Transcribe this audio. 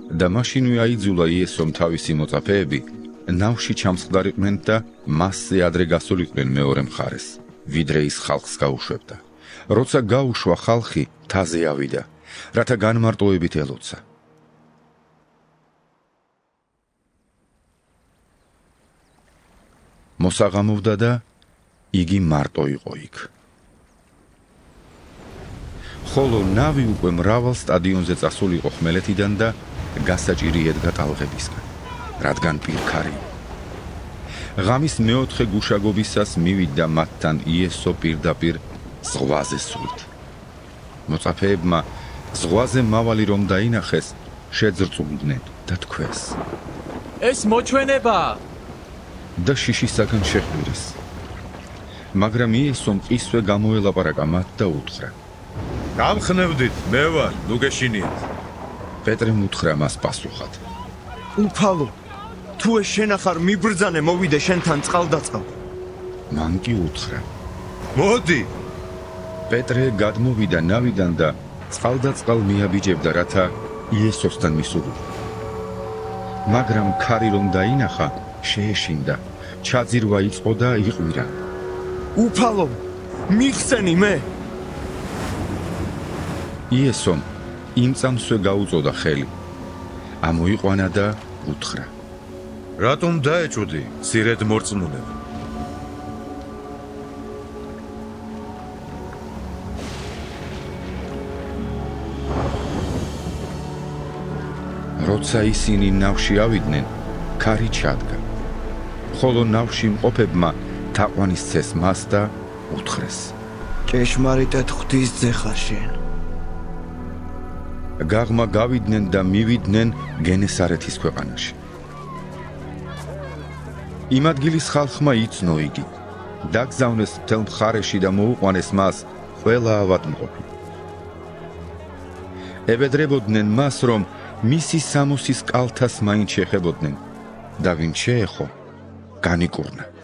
და მაშინვე აიძულა იესომ თავისი მოწაფეები ნავში ჩამსხდარიყვნენ და მასზე ადრე გასულიყვნენ მეორე მხარეს, ვიდრე ის ხალხს გაუშვებდა. როცა გაუშვა ხალხი, მთაზე ავიდა, რათა განმარტოებით ელოცა. მოსაღამოვდა და იგი მარტო იყო იქ. ხოლო ნავი უკვე მრავალ სტადიონზე წასულიყო ხმელეთიდან და გასაჭირი ედგა ტალღებისგან, რადგან პირქარი. ღამის მეოთხე გუშაგობისას მივიდა მათთან იესო პირდაპირ ზღვაზე სულით. მოწაფეებმა ზღვაზე მავალი რომ დაინახეს, შეძრწუნდნენ და თქვეს: ეს მოჩვენებაა! და შიშისაგან შეჰვირეს. მაგრამ იესომ ისვე გამოელაპარაკა მათ და უთხრა: გამხნევდით, მე ვარ, ნუ გეშინიათ. პეტრემ უთხრა მას პასუხად: უფალო, თუ ეს შენ ახარ მიბრძანე მოვიდე შენთან წყალდაწყალ. მან კი უთხრა: მოდი. პეტრე გადმოვიდა ნავიდან და წყალდაწყალ მიაბიჯებდა, რათა იესოსთან მისულიყო. მაგრამ ქარი რომ დაინახა, შეეშინდა, ჩაძირვა იწყო და იყვირა. უფალო, მიხსენი მე. იესომ იმ წამსვე გაუწოდა ხელი. ამოიყვანა და უთხრა: რატომ დაეჭვდი, მცირედ მორწმუნეო? როცა ისინი ნავში ავიდნენ, ქარი ჩადგა. ხოლო ნავში მყოფებმა თაყვანისცეს მას და უთხრეს: ჭეშმარიტად ღვთის ძე ხარ შენ. გაღმა გავიდნენ და მივიდნენ გენესარეთის ქვეყანაში. იმ ადგილის ხალხმა იცნო იგი, დაგზავნეს მთელ მხარეში და მოუყვანეს მას ყველა ავადმყოფი. ებედრებოდნენ მას, რომ მისი სამოსის კალთას მაინც შეხებოდნენ და ვინ შეეხო, განიკურნა.